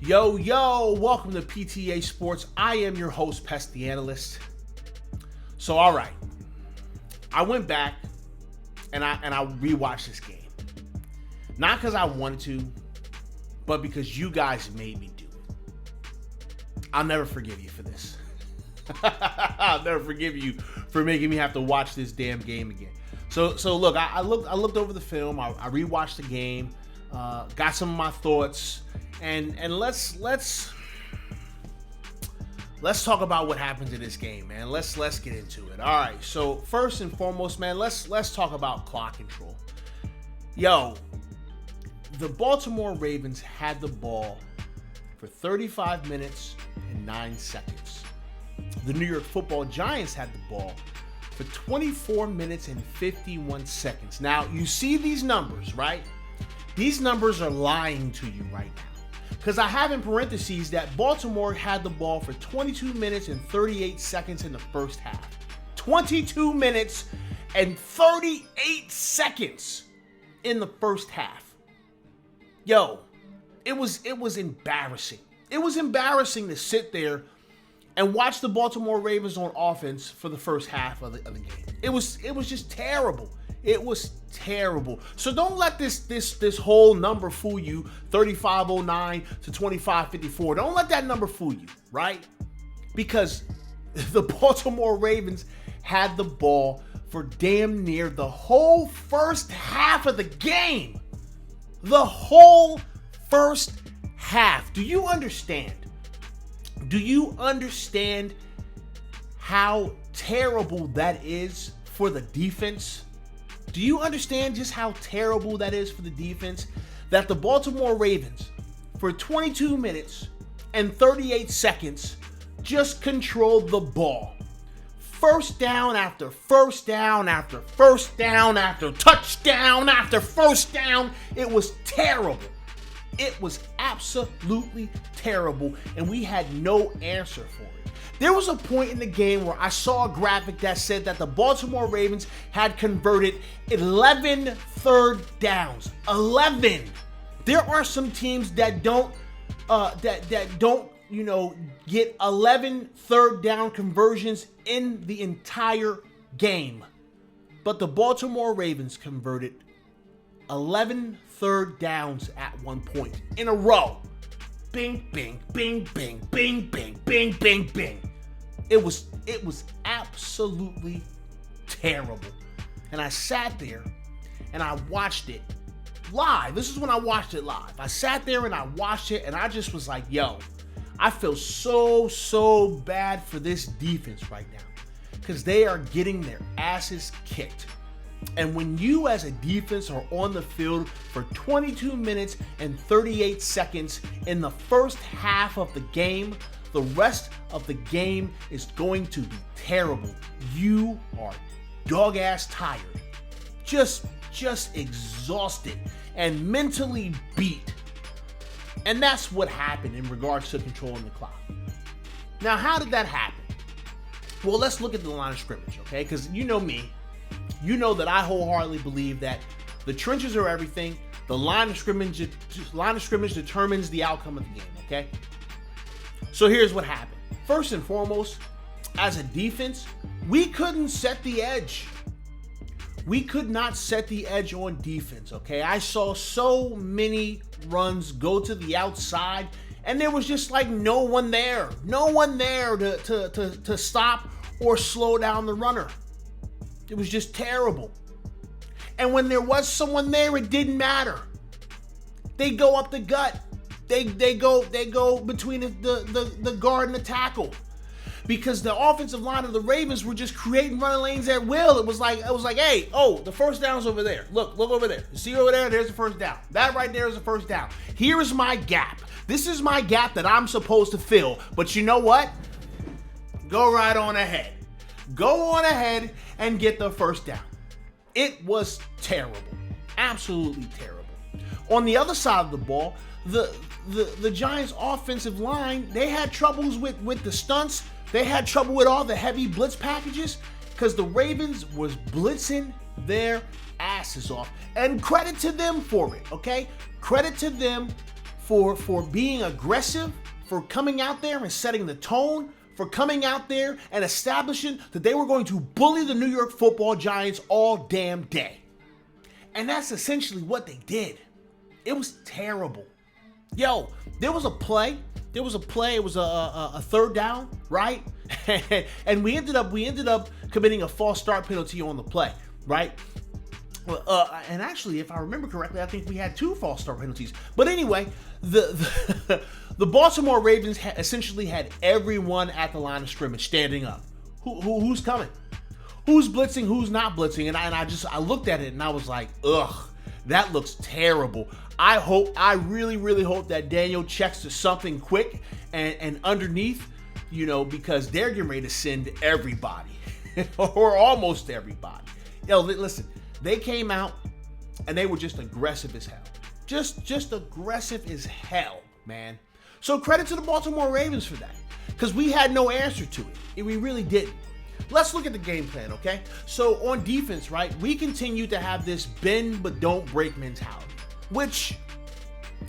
Yo, welcome to PTA Sports. I am your host, Pest the Analyst. So, all right. I went back and I rewatched this game. Not because I wanted to, but because you guys made me do it. I'll never forgive you for this. I'll never forgive you for making me have to watch this damn game again. So look, I looked over the film. I rewatched the game, got some of my thoughts, and let's talk about what happened in this game, man. Let's get into it. All right. So first and foremost, man, let's talk about clock control. Yo, the Baltimore Ravens had the ball for 35 minutes and 9 seconds. The New York Football Giants had the ball for 24 minutes and 51 seconds. Now, you see these numbers, right? These numbers are lying to you right now. Because I have in parentheses that Baltimore had the ball for 22 minutes and 38 seconds in the first half. 22 minutes and 38 seconds in the first half. Yo, it was embarrassing. It was embarrassing to sit there and watch the Baltimore Ravens on offense for the first half of the game. It was just terrible. It was terrible. So don't let this whole number fool you, 3509 to 2554. Don't let that number fool you, right? Because the Baltimore Ravens had the ball for damn near the whole first half of the game. The whole first half. Do you understand? Do you understand how terrible that is for the defense? Do you understand just how terrible that is for the defense? That the Baltimore Ravens, for 22 minutes and 38 seconds, just controlled the ball. First down after first down after first down after touchdown after first down. It was terrible. It was absolutely terrible, and we had no answer for it. There was a point in the game where I saw a graphic that said that the Baltimore Ravens had converted 11 third downs. 11. There are some teams that don't get 11 third down conversions in the entire game. But the Baltimore Ravens converted 11 third downs at one point in a row. Bing, bing, bing, bing, bing, bing, bing, bing, bing. It was absolutely terrible. And I sat there and I watched it live. This is when I watched it live. I sat there and I watched it and I just was like, yo, I feel so bad for this defense right now. Because they are getting their asses kicked. And when you as a defense are on the field for 22 minutes and 38 seconds in the first half of the game, the rest of the game is going to be terrible. You are dog-ass tired. Just exhausted and mentally beat. And that's what happened in regards to controlling the clock. Now, how did that happen? Well, let's look at the line of scrimmage, okay? Because you know me. You know that I wholeheartedly believe that the trenches are everything. The line of scrimmage determines the outcome of the game, okay? So here's what happened. First and foremost, as a defense, we couldn't set the edge. We could not set the edge on defense, okay? I saw so many runs go to the outside, and there was just like no one there. No one there to stop or slow down the runner. It was just terrible. And when there was someone there, it didn't matter. They go up the gut. They go between the guard and the tackle. Because the offensive line of the Ravens were just creating running lanes at will. It was like, hey, oh, the first down's over there. Look over there. You see over there? There's the first down. That right there is the first down. Here is my gap. This is my gap that I'm supposed to fill. But you know what? Go right on ahead. Go on ahead and get the first down. It was terrible. Absolutely terrible. On the other side of the ball, the Giants' offensive line, they had troubles with the stunts. They had trouble with all the heavy blitz packages because the Ravens was blitzing their asses off. And credit to them for it, okay? Credit to them for being aggressive, for coming out there and setting the tone, for coming out there and establishing that they were going to bully the New York Football Giants all damn day. And that's essentially what they did. It was terrible. Yo, there was a play. It was a third down, right? And we ended up committing a false start penalty on the play, right? And actually, if I remember correctly, I think we had 2 false start penalties. But anyway, the Baltimore Ravens essentially had everyone at the line of scrimmage standing up. Who's coming? Who's blitzing? Who's not blitzing? And I looked at it and I was like, ugh, that looks terrible. I really, really hope that Daniel checks to something quick and underneath, because they're getting ready to send everybody or almost everybody. Yo, listen, they came out and they were just aggressive as hell. Just aggressive as hell, man. So credit to the Baltimore Ravens for that, because we had no answer to it. We really didn't. Let's look at the game plan, okay? So on defense, right, we continue to have this bend but don't break mentality, which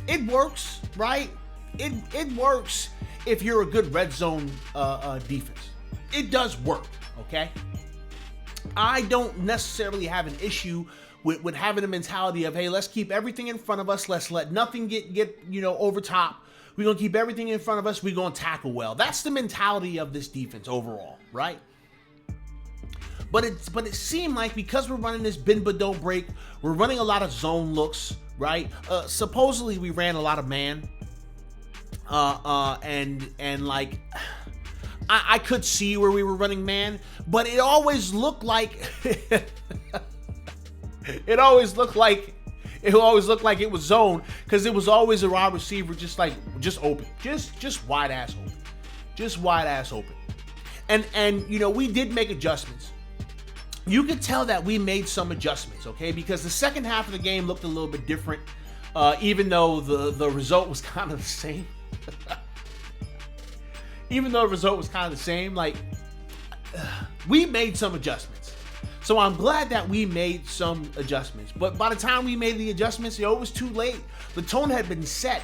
it works, right? It works if you're a good red zone defense. It does work, okay? I don't necessarily have an issue with having a mentality of, hey, let's keep everything in front of us. Let's let nothing get over top. We're going to keep everything in front of us. We're going to tackle well. That's the mentality of this defense overall, right? But it seemed like because we're running this bend but don't break, we're running a lot of zone looks, right? Supposedly we ran a lot of man, and like I could see where we were running man, but it always looked like it always looked like it was zone, because it was always a wide receiver just open, just wide ass open, and we did make adjustments. You could tell that we made some adjustments, okay? Because the second half of the game looked a little bit different, even though the result was kind of the same. We made some adjustments. So I'm glad that we made some adjustments. But by the time we made the adjustments, it was too late. The tone had been set.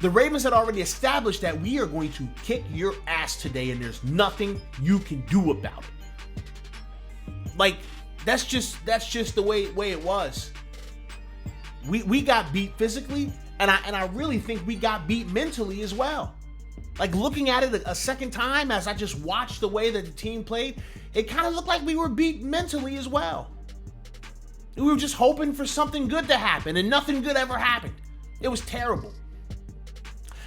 The Ravens had already established that we are going to kick your ass today, and there's nothing you can do about it. Like, that's just the way it was. We got beat physically, and I really think we got beat mentally as well. Like, looking at it a second time as I just watched the way that the team played, it kind of looked like we were beat mentally as well. We were just hoping for something good to happen, and nothing good ever happened. It was terrible.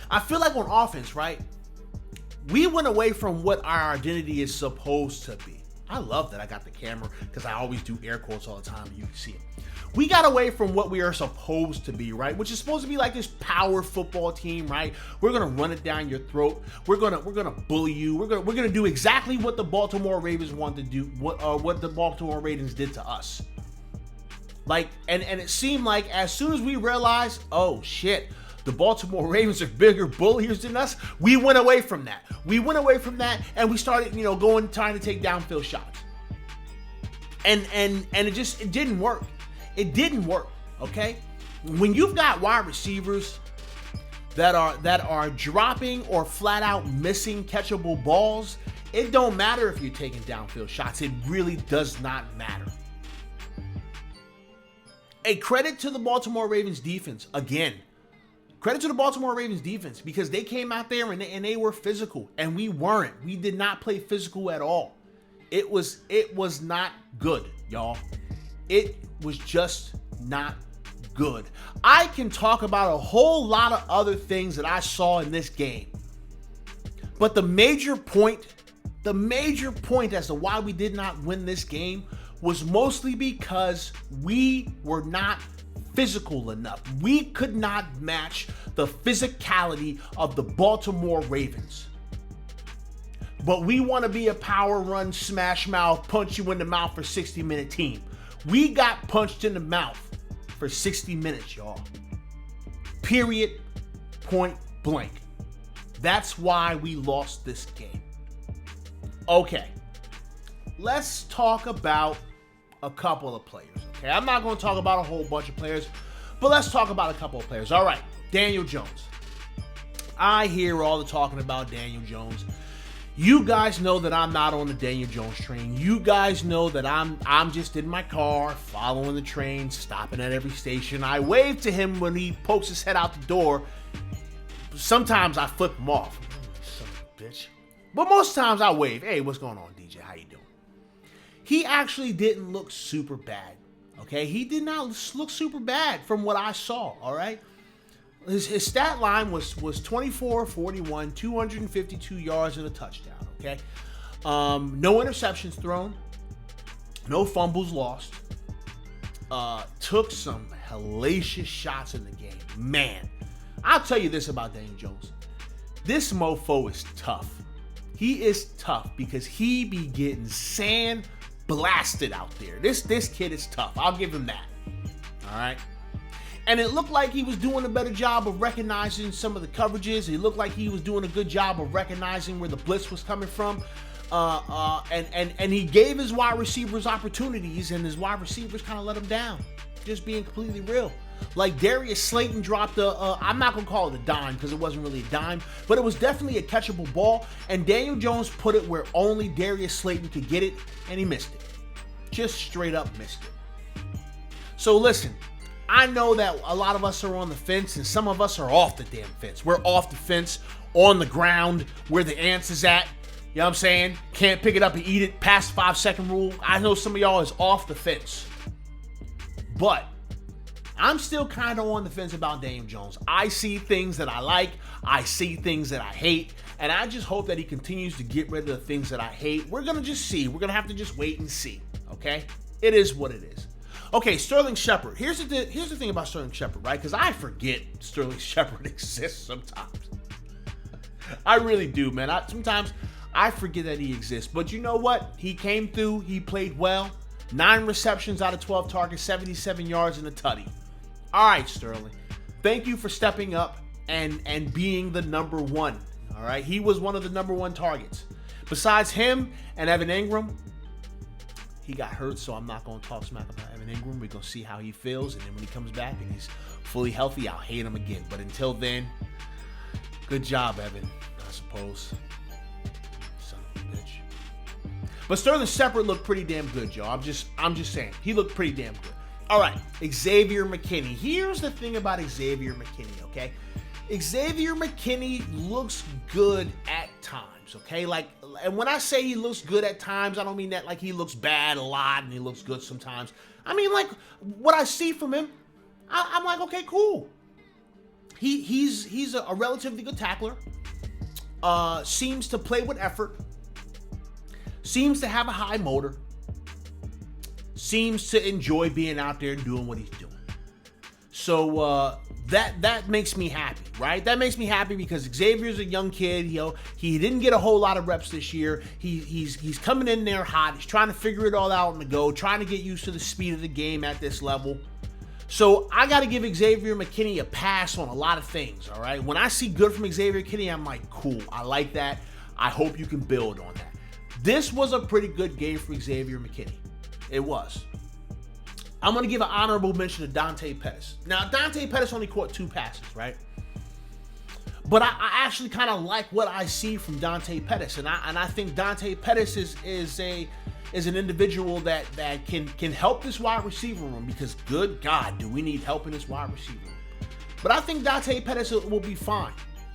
I feel like on offense, right, we went away from what our identity is supposed to be. I love that I got the camera, because I always do air quotes all the time and you can see it. We got away from what we are supposed to be, right? Which is supposed to be like this power football team, right? We're gonna run it down your throat. We're gonna bully you. We're gonna do exactly what the Baltimore Ravens wanted to do, what the Baltimore Ravens did to us. Like, and it seemed like as soon as we realized, oh shit, the Baltimore Ravens are bigger bullies than us, we went away from that. And we started, trying to take downfield shots. And it didn't work. It didn't work, okay? When you've got wide receivers that are dropping or flat out missing catchable balls, it don't matter if you're taking downfield shots. It really does not matter. A credit to the Baltimore Ravens defense again. Credit to the Baltimore Ravens defense, because they came out there and they were physical, and we weren't. We did not play physical at all. It was not good, y'all. It was just not good. I can talk about a whole lot of other things that I saw in this game, but the major point as to why we did not win this game was mostly because we were not physical enough. We could not match the physicality of the Baltimore Ravens. But we want to be a power run, smash mouth, punch you in the mouth for 60-minute team. We got punched in the mouth for 60 minutes, y'all. Period. Point blank. That's why we lost this game. Okay. Let's talk about a couple of players, okay? I'm not going to talk about a whole bunch of players, but let's talk about a couple of players. All right, Daniel Jones. I hear all the talking about Daniel Jones. You guys know that I'm not on the Daniel Jones train. You guys know that I'm just in my car, following the train, stopping at every station. I wave to him when he pokes his head out the door. Sometimes I flip him off. Son of a bitch. But most times I wave. Hey, what's going on, DJ? How you doing? He actually didn't look super bad, okay? He did not look super bad from what I saw, all right? His stat line was 24, 41, 252 yards and a touchdown, okay? No interceptions thrown, no fumbles lost. Took some hellacious shots in the game. Man, I'll tell you this about Daniel Jones. This mofo is tough. He is tough because he be getting sand blasted out there. This kid is tough. I'll give him that. All right. And it looked like he was doing a better job of recognizing some of the coverages. It looked like he was doing a good job of recognizing where the blitz was coming from. And he gave his wide receivers opportunities, and his wide receivers kind of let him down. Just being completely real. Like Darius Slayton dropped I'm not going to call it a dime because it wasn't really a dime, but it was definitely a catchable ball, and Daniel Jones put it where only Darius Slayton could get it, and he missed it. Just straight up missed it. So listen, I know that a lot of us are on the fence, and some of us are off the damn fence. We're off the fence, on the ground, where the ants is at. You know what I'm saying? Can't pick it up and eat it, past 5-second rule. I know some of y'all is off the fence. But I'm still kind of on the fence about Daniel Jones. I see things that I like. I see things that I hate. And I just hope that he continues to get rid of the things that I hate. We're going to just see. We're going to have to just wait and see. Okay? It is what it is. Okay, Sterling Shepard. Here's the thing about Sterling Shepard, right? Because I forget Sterling Shepard exists sometimes. I really do, man. Sometimes I forget that he exists. But you know what? He came through. He played well. 9 receptions out of 12 targets, 77 yards and a tutty. All right, Sterling. Thank you for stepping up and being the number one. All right, he was one of the number one targets. Besides him and Evan Ingram, he got hurt, so I'm not going to talk smack about Evan Ingram. We're going to see how he feels, and then when he comes back and he's fully healthy, I'll hate him again. But until then, good job, Evan, I suppose. Son of a bitch. But Sterling Shepard looked pretty damn good, y'all. I'm just saying. He looked pretty damn good. All right, Xavier McKinney. Here's the thing about Xavier McKinney, okay? Xavier McKinney looks good at times, okay? Like, and when I say he looks good at times, I don't mean that like he looks bad a lot and he looks good sometimes. I mean, like, what I see from him, I'm like, okay, cool. He's a relatively good tackler. Seems to play with effort. Seems to have a high motor. Seems to enjoy being out there and doing what he's doing. So that makes me happy, right? That makes me happy because Xavier's a young kid. He didn't get a whole lot of reps this year. He's coming in there hot. He's trying to figure it all out on the go, trying to get used to the speed of the game at this level. So I got to give Xavier McKinney a pass on a lot of things, all right? When I see good from Xavier McKinney, I'm like, cool. I like that. I hope you can build on that. This was a pretty good game for Xavier McKinney. It was. I'm going to give an honorable mention to Dante Pettis. Now, Dante Pettis only caught 2 passes, right? But I actually kind of like what I see from Dante Pettis. And I think Dante Pettis is an individual that can help this wide receiver room because, good God, do we need help in this wide receiver room. But I think Dante Pettis will be fine.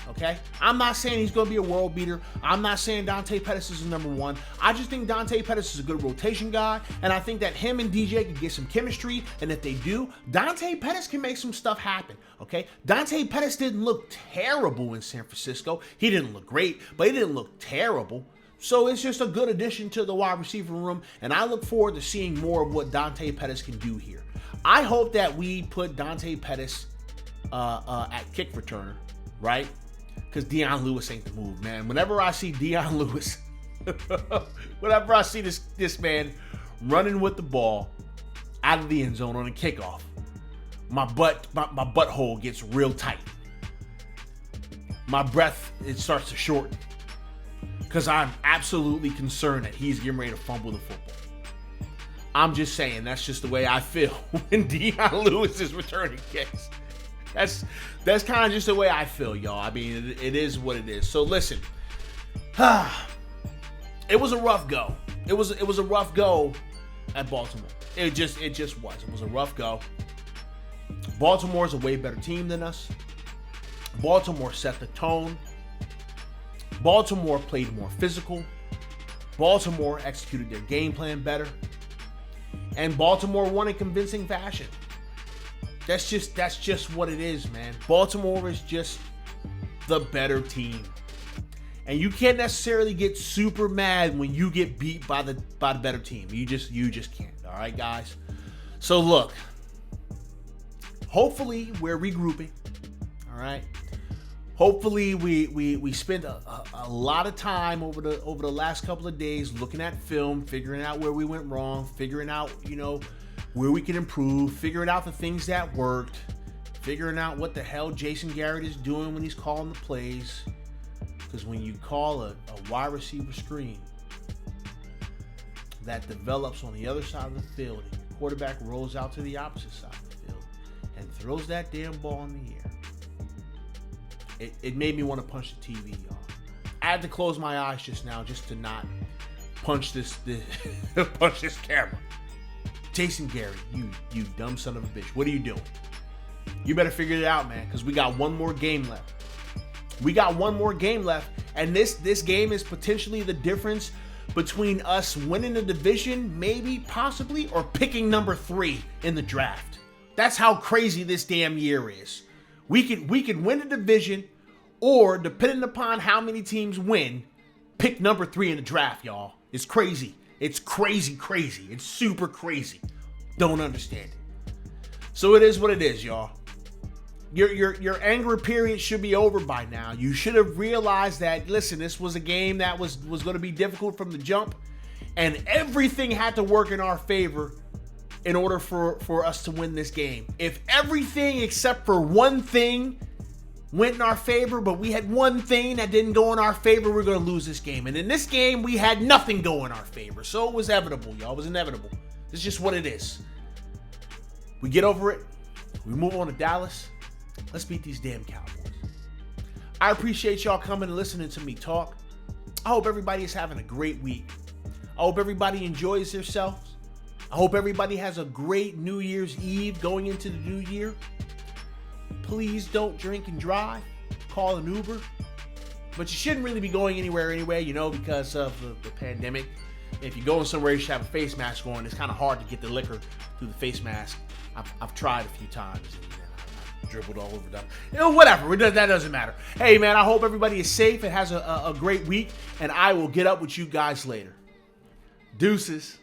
Okay? I'm not saying he's going to be a world beater. I'm not saying Dante Pettis is the number one. I just think Dante Pettis is a good rotation guy, and I think that him and DJ can get some chemistry, and if they do, Dante Pettis can make some stuff happen, okay? Dante Pettis didn't look terrible in San Francisco. He didn't look great, but he didn't look terrible. So it's just a good addition to the wide receiver room, and I look forward to seeing more of what Dante Pettis can do here. I hope that we put Dante Pettis at kick returner, right? Because Deion Lewis ain't the move, man. Whenever I see Deion Lewis, whenever I see this man running with the ball out of the end zone on a kickoff, my butthole gets real tight. My breath, it starts to shorten. Because I'm absolutely concerned that he's getting ready to fumble the football. I'm just saying, that's just the way I feel when Deion Lewis is returning kicks. That's kind of just the way I feel, y'all. I mean, it is what it is. So listen, it was a rough go. It was a rough go at Baltimore. It just was. It was a rough go. Baltimore's a way better team than us. Baltimore set the tone. Baltimore played more physical. Baltimore executed their game plan better. And Baltimore won in convincing fashion. That's just what it is, man. Baltimore is just the better team. And you can't necessarily get super mad when you get beat by the better team. You just can't. All right, guys. So look, hopefully we're regrouping. All right. Hopefully we spent a lot of time over the last couple of days looking at film, figuring out where we went wrong, figuring out, where we can improve, figuring out the things that worked, figuring out what the hell Jason Garrett is doing when he's calling the plays. Because when you call a wide receiver screen that develops on the other side of the field and your quarterback rolls out to the opposite side of the field and throws that damn ball in the air, it made me want to punch the TV, y'all. I had to close my eyes just now just to not punch this punch this camera. Jason Garrett, you dumb son of a bitch. What are you doing? You better figure it out, man, because we got one more game left. We got one more game left, and this game is potentially the difference between us winning the division, maybe, possibly, or picking number 3 in the draft. That's how crazy this damn year is. We could win the division, or depending upon how many teams win, pick number 3 in the draft, y'all. It's crazy. It's crazy. It's super crazy. Don't understand it. So it is what it is, y'all. Your anger period should be over by now. You should have realized that, listen, this was a game that was going to be difficult from the jump, and everything had to work in our favor in order for us to win this game. If everything except for one thing went in our favor, but we had one thing that didn't go in our favor, we're going to lose this game. And in this game, we had nothing go in our favor. So it was inevitable, y'all. It was inevitable. It's just what it is. We get over it. We move on to Dallas. Let's beat these damn Cowboys. I appreciate y'all coming and listening to me talk. I hope everybody is having a great week. I hope everybody enjoys themselves. I hope everybody has a great New Year's Eve going into the new year. Please don't drink and drive. Call an Uber. But you shouldn't really be going anywhere anyway, because of the pandemic. If you're going somewhere, you should have a face mask on. It's kind of hard to get the liquor through the face mask. I've tried a few times. Dribbled all over them. Whatever. That doesn't matter. Hey, man, I hope everybody is safe and has a great week, and I will get up with you guys later. Deuces.